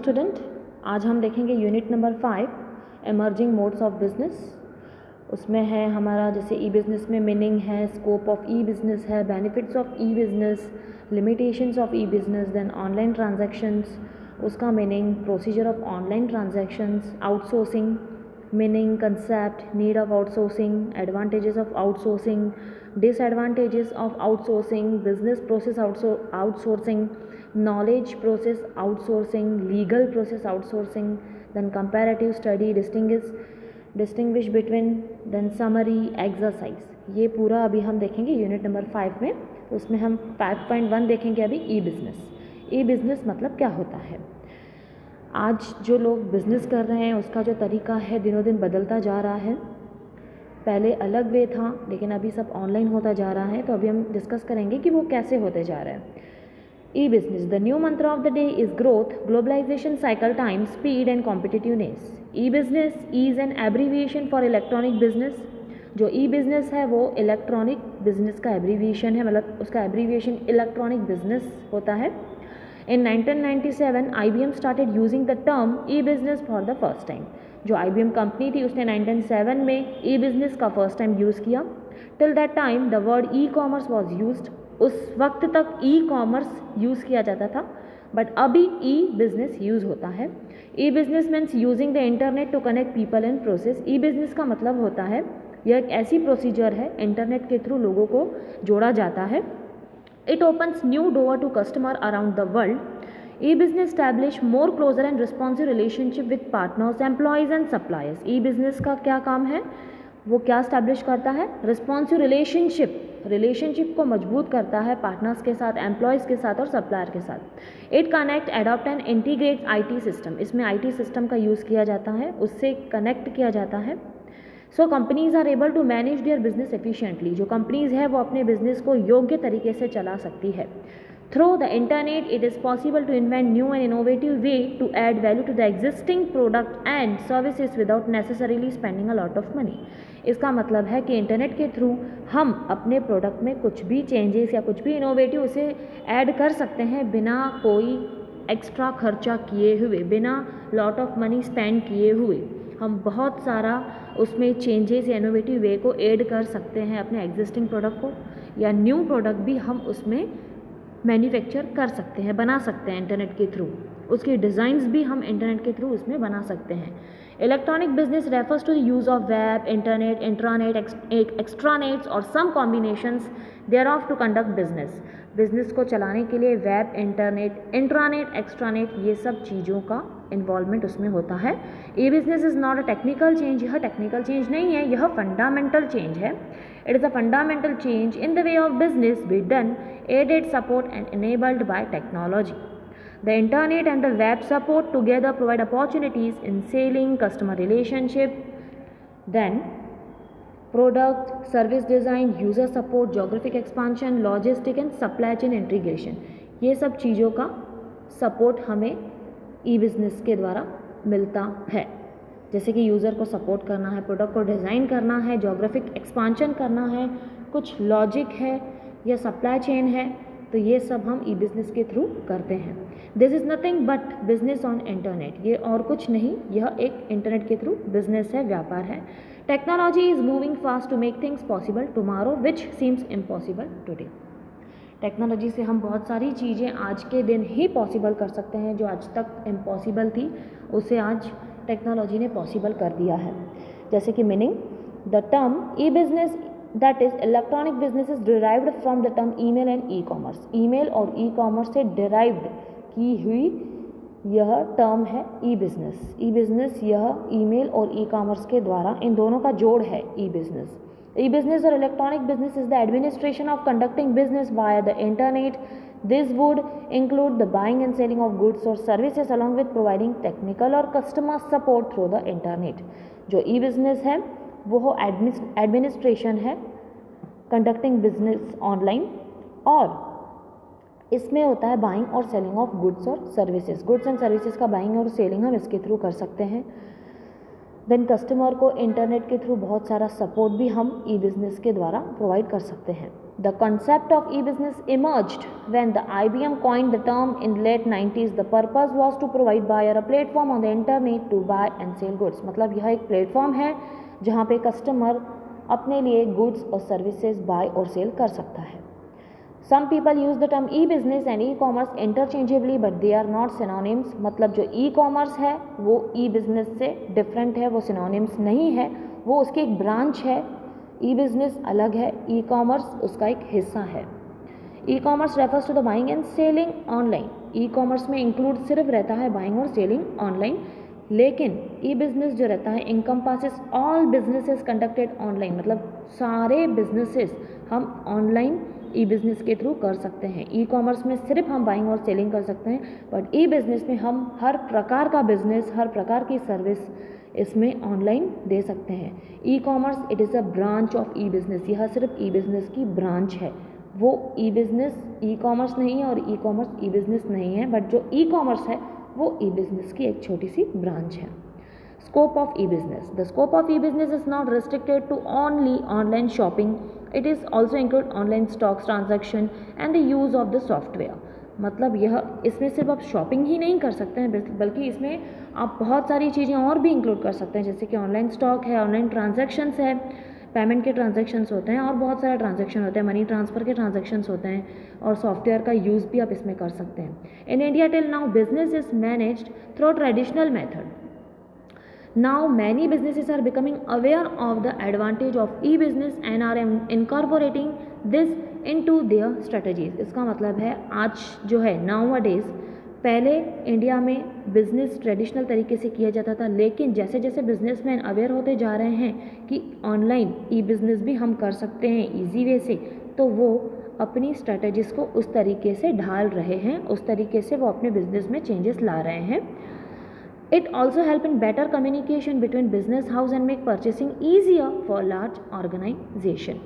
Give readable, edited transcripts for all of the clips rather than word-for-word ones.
Student, आज हम देखेंगे unit number 5 emerging modes of business. उसमें है हमारा जैसे ई बिज़नेस में मीनिंग है, स्कोप ऑफ ई बिज़नेस है, benefits of e business, limitations of e business, then online transactions, उसका meaning, procedure of online transactions, outsourcing meaning, concept, need of outsourcing, advantages of outsourcing, disadvantages of outsourcing, business process outsourcing, knowledge process outsourcing, legal process outsourcing, then comparative study, distinguish between, then summary, exercise। ये पूरा अभी हम देखेंगे unit number 5 में। तो उसमें हम 5.1 देखेंगे अभी ई बिज़नेस। ई बिज़नेस मतलब क्या होता है। आज जो लोग बिज़नेस कर रहे हैं उसका जो तरीका है दिनों दिन बदलता जा रहा है। पहले अलग वे था लेकिन अभी सब ऑनलाइन होता जा रहा है। तो अभी हम डिस्कस करेंगे कि वो कैसे होते जा रहा है। E business, the new mantra of the day is growth, globalization, cycle time, speed and competitiveness. E business is an abbreviation for electronic business. जो ई बिज़नेस है वो इलेक्ट्रॉनिक बिजनेस का एब्रीविएशन है, मतलब उसका एब्रीविएशन इलेक्ट्रॉनिक बिजनेस होता है। In 1997, IBM started using the term e-business for the first time। जो IBM कंपनी थी उसने 1997 में ई बिज़नेस का फर्स्ट टाइम यूज़ किया। Till that time the word e commerce was used. उस वक्त तक ई कॉमर्स यूज़ किया जाता था, बट अभी ई बिज़नेस यूज़ होता है। E business means using the internet to connect people and process. E business का मतलब होता है यह एक ऐसी प्रोसीजर है इंटरनेट के थ्रू लोगों को जोड़ा जाता है। It opens new door to customer around the world. E-business establish more closer and responsive relationship with partners, employees and suppliers। E-business का क्या काम है, वो क्या establish करता है, responsive relationship को मजबूत करता है पार्टनर्स के साथ, एम्प्लॉयज़ के साथ और सप्लायर के साथ। It connect, adopt and integrate IT system। इसमें IT सिस्टम का यूज़ किया जाता है, उससे कनेक्ट किया जाता है। So companies are able to manage their business efficiently. जो कंपनीज है वो अपने बिजनेस को योग्य तरीके से चला सकती है। Through the internet it is possible to invent new and innovative way to add value to the existing product and services without necessarily spending a lot of money. इसका मतलब है कि इंटरनेट के थ्रू हम अपने प्रोडक्ट में कुछ भी चेंजेस या कुछ भी इनोवेटिव उसे ऐड कर सकते हैं बिना कोई एक्स्ट्रा खर्चा किए हुए, बिना लॉट ऑफ मनी स्पेंड किए हुए। हम बहुत सारा उसमें चेंजेस या इनोवेटिव वे को ऐड कर सकते हैं अपने एग्जिस्टिंग प्रोडक्ट को, या न्यू प्रोडक्ट भी हम उसमें मैन्युफैक्चर कर सकते हैं, बना सकते हैं इंटरनेट के थ्रू। उसके डिज़ाइंस भी हम इंटरनेट के थ्रू उसमें बना सकते हैं। Electronic business refers to the use of web, internet, intranet, extranets और some combinations thereof to conduct business. Business को चलाने के लिए वेब, इंटरनेट, इंट्रानेट, एक्स्ट्रानेट, ये सब चीज़ों का इन्वॉल्वमेंट उसमें होता है। E business is not a technical change. यह टेक्निकल चेंज नहीं है, यह फंडामेंटल चेंज है। It is a fundamental change in the way of business be done, aided, support and enabled by technology। The internet and the web support together provide opportunities in selling, customer relationship, then product, service design, user support, geographic expansion, logistic and supply chain integration। ये सब चीज़ों का support हमें ई business के द्वारा मिलता है। जैसे कि यूज़र को सपोर्ट करना है, प्रोडक्ट को डिज़ाइन करना है, जोग्राफिक एक्सपांशन करना है, कुछ लॉजिक है या सप्लाई चेन है, तो ये सब हम ई बिज़नेस के थ्रू करते हैं। This is nothing but business on internet. ये और कुछ नहीं, यह एक इंटरनेट के थ्रू बिजनेस है, व्यापार है। Technology is moving fast to make things possible tomorrow which seems impossible today. Technology से हम बहुत सारी चीज़ें आज के दिन ही पॉसिबल कर सकते हैं। जो आज तक इम्पॉसिबल थी उसे आज टेक्नोलॉजी ने पॉसिबल कर दिया है। जैसे कि meaning, the term E business that is electronic business is derived from the term email and e commerce. Email और ई कॉमर्स से डिराइव्ड की हुई यह टर्म है ई बिज़नेस। ई बिज़नेस यह ईमेल और ई कॉमर्स के द्वारा इन दोनों का जोड़ है ई बिज़नेस। ई बिज़नेस और electronic business is the administration of conducting business via the internet. This would include the buying and selling of goods और services along with providing technical और customer support through the internet. जो e business है वो administration है, conducting business online, और इसमें होता है बाइंग और सेलिंग ऑफ गुड्स और सर्विसेज। गुड्स एंड सर्विसेज का बाइंग और सेलिंग हम इसके थ्रू कर सकते हैं। देन कस्टमर को इंटरनेट के थ्रू बहुत सारा सपोर्ट भी हम ई बिज़नेस के द्वारा प्रोवाइड कर सकते हैं। The concept of e-business emerged when the IBM coined the term in late 90s. The purpose was to provide buyer a platform on the internet to buy and sell goods. मतलब यह एक platform है जहाँ पे customer अपने लिए goods और services by और सेल कर सकता है. Some people use the term e-business and e-commerce interchangeably but they are not synonyms. मतलब जो e-commerce है वो e-business से डिफरेंट है, वो synonyms नहीं है, वो उसकी एक ब्रांच है. ई बिज़नेस अलग है, ई कॉमर्स उसका एक हिस्सा है. E commerce refers to the buying and selling online. E commerce में इंक्लूड सिर्फ रहता है बाइंग और सेलिंग ऑनलाइन, लेकिन ई बिज़नेस जो रहता है encompasses all businesses conducted online. मतलब सारे बिजनेसेस हम ऑनलाइन ई बिज़नेस के थ्रू कर सकते हैं. ई कॉमर्स में सिर्फ हम बाइंग और सेलिंग कर सकते हैं, बट ई बिज़नेस में हम हर प्रकार का बिजनेस, हर प्रकार की सर्विस इसमें ऑनलाइन दे सकते हैं. E commerce it is a branch of e business. यह सिर्फ ई बिज़नेस की ब्रांच है. वो ई बिज़नेस ई कॉमर्स नहीं है और ई कॉमर्स ई बिज़नेस नहीं है, बट जो ई कॉमर्स है वो ई बिज़नेस की एक छोटी सी ब्रांच है. Scope of e-business. The scope of e-business is not restricted to only online shopping. It is also include online stocks transaction and the use of the software. मतलब यह इसमें सिर्फ आप शॉपिंग ही नहीं कर सकते हैं, बल्कि इसमें आप बहुत सारी चीज़ें और भी इंक्लूड कर सकते हैं, जैसे कि ऑनलाइन स्टॉक है, ऑनलाइन ट्रांजैक्शंस है, पेमेंट के ट्रांजैक्शंस होते हैं और बहुत सारे ट्रांजैक्शन होते हैं, मनी ट्रांसफ़र के ट्रांजैक्शंस होते हैं और सॉफ्टवेयर का यूज़ भी आप इसमें कर सकते हैं. In India till now business is managed through traditional method. Now many businesses are becoming aware of the advantage of e-business and are incorporating this into their strategies. इसका मतलब है आज जो है nowadays, पहले इंडिया में बिज़नेस ट्रेडिशनल तरीके से किया जाता था, लेकिन जैसे जैसे बिजनेसमैन अवेयर होते जा रहे हैं कि ऑनलाइन ई बिज़नेस भी हम कर सकते हैं ईजी वे से, तो वो अपनी स्ट्रेटजीज़ को उस तरीके से ढाल रहे हैं, उस तरीके से वो अपने बिजनेस में चेंजेस ला रहे हैं. It also help in better communication between business house and make purchasing easier for large organization.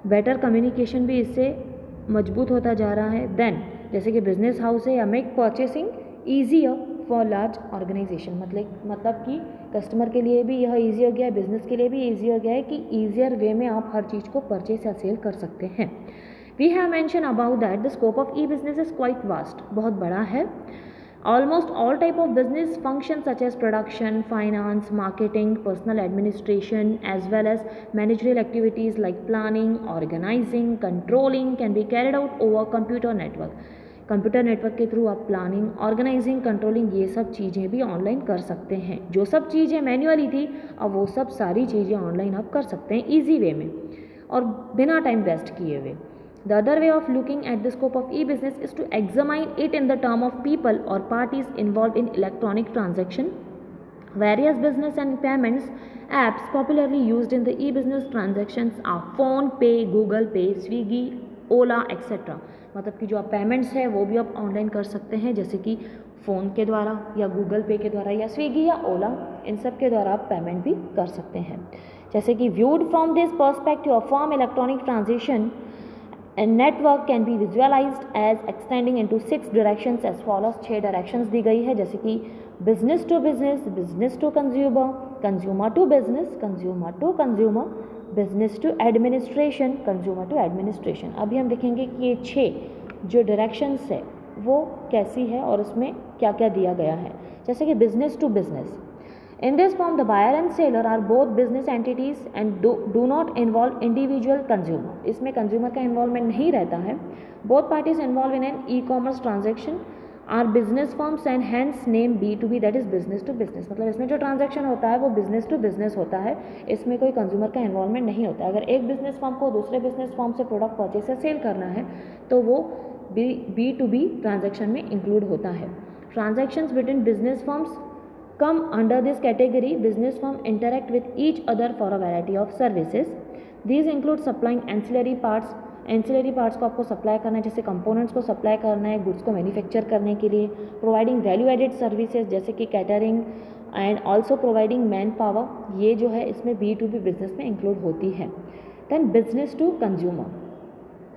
Better communication भी इससे मजबूत होता जा रहा है. देन जैसे कि बिजनेस हाउस है या make purchasing easier for large organization. मतलब कि कस्टमर के लिए भी यह ईजी हो गया है, बिजनेस के लिए भी ईजी हो गया है कि ईजियर वे में आप हर चीज़ को परचेस या सेल कर सकते हैं. We have mention about that the scope of e business is quite vast. बहुत बड़ा है. Almost all type of business functions such as production, finance, marketing, personal administration as well as managerial activities like planning, organizing, controlling can be carried out over computer network. Computer network के through आप planning, organising, controlling ये सब चीज़ें भी online कर सकते हैं. जो सब चीज़ें मैन्युअली थी अब वो सब सारी चीज़ें ऑनलाइन आप कर सकते हैं ईजी वे में और बिना टाइम वेस्ट किए हुए. The other way of looking at the scope of e-business is to examine it in the term of people or parties involved in electronic transaction. Various business and payments apps popularly used in the e-business transactions are Phone Pay, Google Pay, Swiggy, Ola, etc. मतलब कि जो आप payments है वो भी आप online कर सकते हैं, जैसे कि फ़ोन के द्वारा या गूगल पे के द्वारा या स्विगी या ओला, इन सब के द्वारा आप पेमेंट भी कर सकते हैं. जैसे कि viewed from this perspective of firm electronic transaction, a network can be visualized as extending into 6 directions as follows. 6 directions दी गई है, जैसे कि business to business, business to consumer, consumer to business, consumer to consumer, business to administration, consumer to administration. अभी हम देखेंगे कि ये 6 जो डायरेक्शंस है वो कैसी है और उसमें क्या क्या दिया गया है. जैसे कि business to business. In this form, the buyer and seller are both business entities and do not involve individual consumer. इसमें consumer का involvement नहीं रहता है. Both parties involved in an e-commerce transaction are business firms and hence name B2B, that is business to business. मतलब इसमें जो transaction होता है वो business to business होता है, इसमें कोई consumer का involvement नहीं होता. अगर एक business firm को दूसरे business firm से product purchase या sale करना है तो वो B2B transaction में include होता है. Transactions between business firms come under this category. Business firm interact with each other for a variety of services. These include supplying ancillary parts. Ancillary parts को आपको सप्लाई करना है, जैसे कंपोनेंट्स को supply करना है गुड्स को मैन्युफैक्चर करने के लिए. प्रोवाइडिंग वैल्यू एडेड सर्विसेज जैसे कि catering and also providing man power, ये जो है इसमें B2B बिजनेस में इंक्लूड होती है. Then business to consumer.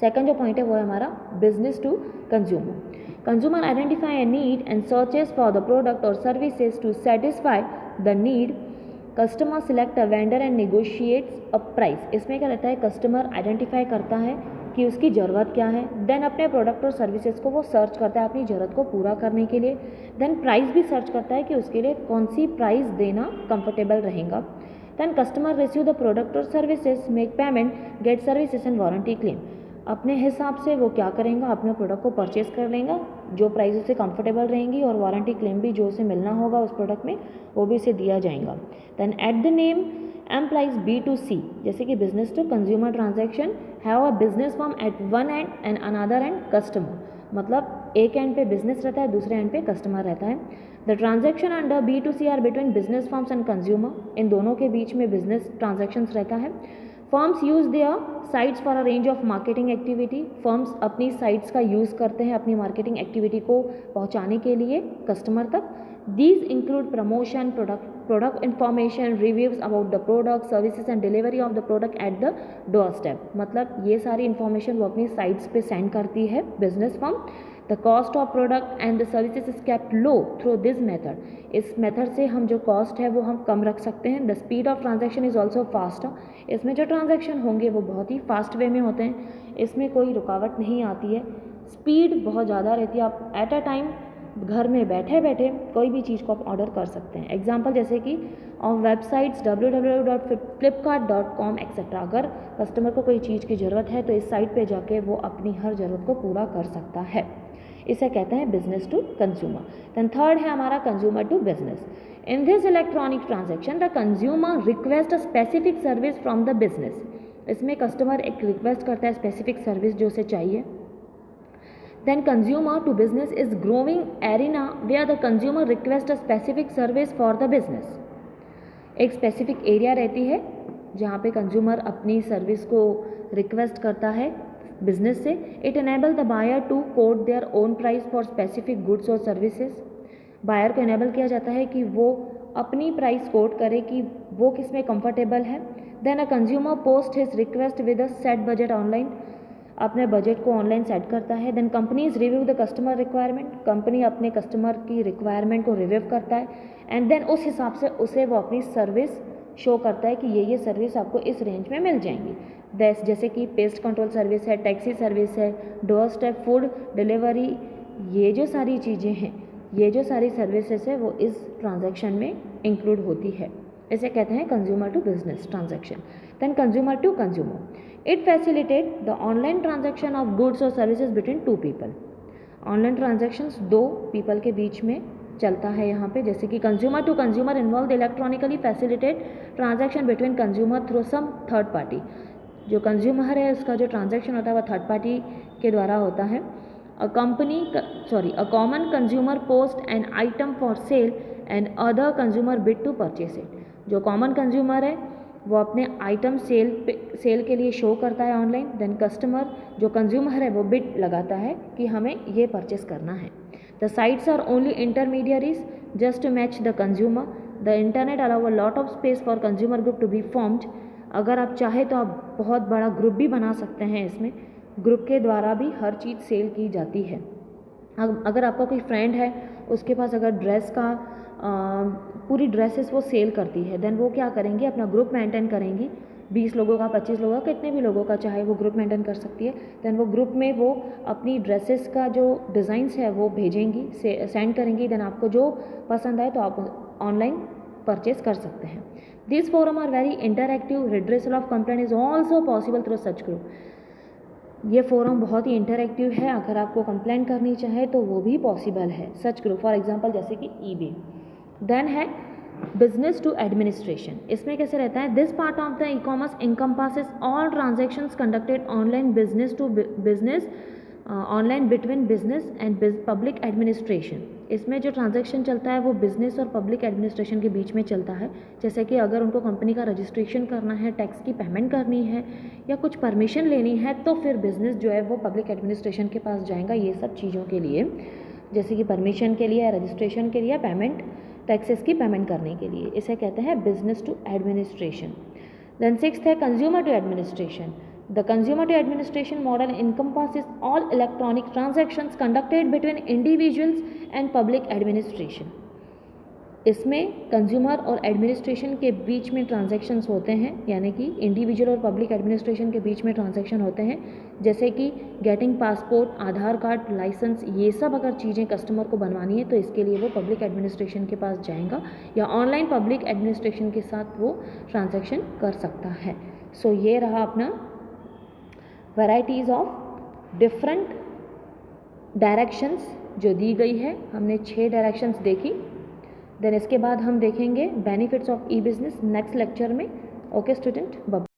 Second जो पॉइंट है वो है हमारा business to consumer. Consumer identify a need and searches for the product or services to satisfy the need customer select a vendor and negotiates a price, इसमें क्या रहता है, customer identify करता है कि उसकी ज़रूरत क्या है, देन अपने प्रोडक्ट और सर्विसेज को वो सर्च करता है अपनी ज़रूरत को पूरा करने के लिए, देन प्राइस भी सर्च करता है कि उसके लिए कौन सी प्राइस देना कंफर्टेबल रहेगा, then customer receive the product और services, make payment, get services and warranty claim. अपने हिसाब से वो क्या करेंगे, अपने प्रोडक्ट को परचेज कर लेंगे जो प्राइस उसे कंफर्टेबल रहेंगी, और वारंटी क्लेम भी जो उसे मिलना होगा उस प्रोडक्ट में वो भी उसे दिया जाएगा। Then at the name employs B2C, जैसे कि business to consumer transaction, have a business form at one end and another end customer, मतलब एक एंड पे बिजनेस रहता है, दूसरे एंड पे कस्टमर रहता है। The transaction under B2C are between business forms and consumer, इन दोनों के बीच में बिजनेस ट्रांजैक्शंस रहता है। Firms use their sites for a range of marketing activity, firms अपनी साइट्स का यूज़ करते हैं अपनी मार्केटिंग एक्टिविटी को पहुंचाने के लिए कस्टमर तक। These include promotion, product information, reviews about the product, services and delivery of the product at the door step, मतलब ये सारी इन्फॉर्मेशन वो अपनी साइट्स पे सेंड करती है business firm. The cost of product and the services is kept low through this method, इस method से हम जो कॉस्ट है वो हम कम रख सकते हैं। The speed of transaction is also fast, इसमें जो ट्रांजैक्शन होंगे वो बहुत ही फास्ट वे में होते हैं, इसमें कोई रुकावट नहीं आती है, स्पीड बहुत ज़्यादा रहती है, आप एट अ टाइम घर में बैठे बैठे कोई भी चीज़ को आप ऑर्डर कर सकते हैं। एग्जांपल जैसे कि ऑन वेबसाइट्स www.flipkart.com एक्सेट्रा, अगर कस्टमर को कोई चीज़ की ज़रूरत है तो इस साइट पे जाके वो अपनी हर ज़रूरत को पूरा कर सकता है, इसे कहते हैं business to consumer. Then third है हमारा consumer to business. In this electronic transaction the consumer request a specific service from the business, इसमें कस्टमर एक रिक्वेस्ट करता है स्पेसिफिक सर्विस जो उसे चाहिए। Then consumer to business is growing arena where the consumer request a specific service for the business, एक specific area रहती है जहाँ पे कंज्यूमर अपनी सर्विस को रिक्वेस्ट करता है बिजनेस से। It enable the buyer to quote their own price for specific goods और सर्विसेज, बायर को एनेबल किया जाता है कि वो अपनी प्राइस कोट करे कि वो किस में कंफर्टेबल है। Then a consumer post his request with a set budget online, अपने बजट को ऑनलाइन सेट करता है। Then companies review the customer requirement, company अपने कस्टमर की रिक्वायरमेंट को रिव्यू करता है एंड देन उस हिसाब से उसे वो अपनी सर्विस शो करता है कि ये सर्विस आपको इस रेंज में मिल जाएंगी। जैसे कि पेस्ट कंट्रोल सर्विस है, टैक्सी सर्विस है, डोर स्टेप फूड डिलीवरी, ये जो सारी चीज़ें हैं, ये जो सारी सर्विसेज है वो इस ट्रांजैक्शन में इंक्लूड होती है, इसे कहते हैं consumer to business transaction. Then consumer to consumer, it facilitate the online transaction of goods और services between two people, online transactions दो पीपल के बीच में चलता है यहाँ पे। जैसे कि consumer to consumer involve electronically facilitate transaction between consumer through some third party, जो कंज्यूमर है उसका जो ट्रांजैक्शन होता है वह थर्ड पार्टी के द्वारा होता है। A common consumer post an item for sale and other consumer bid to purchase it, जो कॉमन कंज्यूमर है वो अपने आइटम सेल के लिए शो करता है ऑनलाइन, देन कस्टमर जो कंज्यूमर है वो बिड लगाता है कि हमें ये परचेस करना है। The sites are only intermediaries just to match the consumer, the internet allow a lot of space for consumer group to be formed, अगर आप चाहे तो आप बहुत बड़ा ग्रुप भी बना सकते हैं, इसमें ग्रुप के द्वारा भी हर चीज़ सेल की जाती है। अगर आपका कोई फ्रेंड है उसके पास अगर ड्रेस का पूरी ड्रेसेस वो सेल करती है, देन वो क्या करेंगे, अपना ग्रुप मेंटेन करेंगी, 20 लोगों का, 25 लोगों का, कितने भी लोगों का चाहे वो ग्रुप मेंटेन कर सकती है। देन वो ग्रुप में वो अपनी ड्रेसेस का जो डिज़ाइंस है वो भेजेंगी, सेंड करेंगी, देन आपको जो पसंद आए तो आप ऑनलाइन परचेस कर सकते हैं। This forum are very interactive, redressal of complaint is also possible through such group, ये फोरम बहुत ही इंटरएक्टिव है, अगर आपको कंप्लेन करनी चाहे तो वो भी पॉसिबल है सच ग्रुप। फॉर एग्जांपल जैसे कि ईबे। देन है बिजनेस टू एडमिनिस्ट्रेशन, इसमें कैसे रहता है, this part of the e commerce encompasses all transactions conducted online business to business, online between business and public administration, इसमें जो ट्रांजैक्शन चलता है वो बिजनेस और पब्लिक एडमिनिस्ट्रेशन के बीच में चलता है। जैसे कि अगर उनको कंपनी का रजिस्ट्रेशन करना है, टैक्स की पेमेंट करनी है या कुछ परमिशन लेनी है तो फिर बिजनेस जो है वो पब्लिक एडमिनिस्ट्रेशन के पास जाएगा ये सब चीज़ों के लिए, जैसे कि परमिशन के लिए, रजिस्ट्रेशन के लिए, पेमेंट, टैक्सेस की पेमेंट करने के लिए, इसे कहते हैं business to administration. Then sixth है consumer to administration, the consumer to administration model encompasses all electronic transactions conducted between individuals and public administration, इसमें कंज्यूमर और एडमिनिस्ट्रेशन के बीच में ट्रांजैक्शंस होते हैं, यानी कि इंडिविजुअल और पब्लिक एडमिनिस्ट्रेशन के बीच में ट्रांजैक्शन होते हैं, जैसे कि गेटिंग पासपोर्ट, आधार कार्ड, लाइसेंस, ये सब अगर चीज़ें कस्टमर को बनवानी है तो इसके लिए वो पब्लिक एडमिनिस्ट्रेशन के पास जाएगा या ऑनलाइन पब्लिक एडमिनिस्ट्रेशन के साथ वो ट्रांजैक्शन कर सकता है। सो ये रहा अपना वैराइटीज़ ऑफ डिफरेंट डायरेक्शंस जो दी गई है। हमने 6 डायरेक्शंस देखी। देन इसके बाद हम देखेंगे benefits of e business next lecture में। Okay student, bye.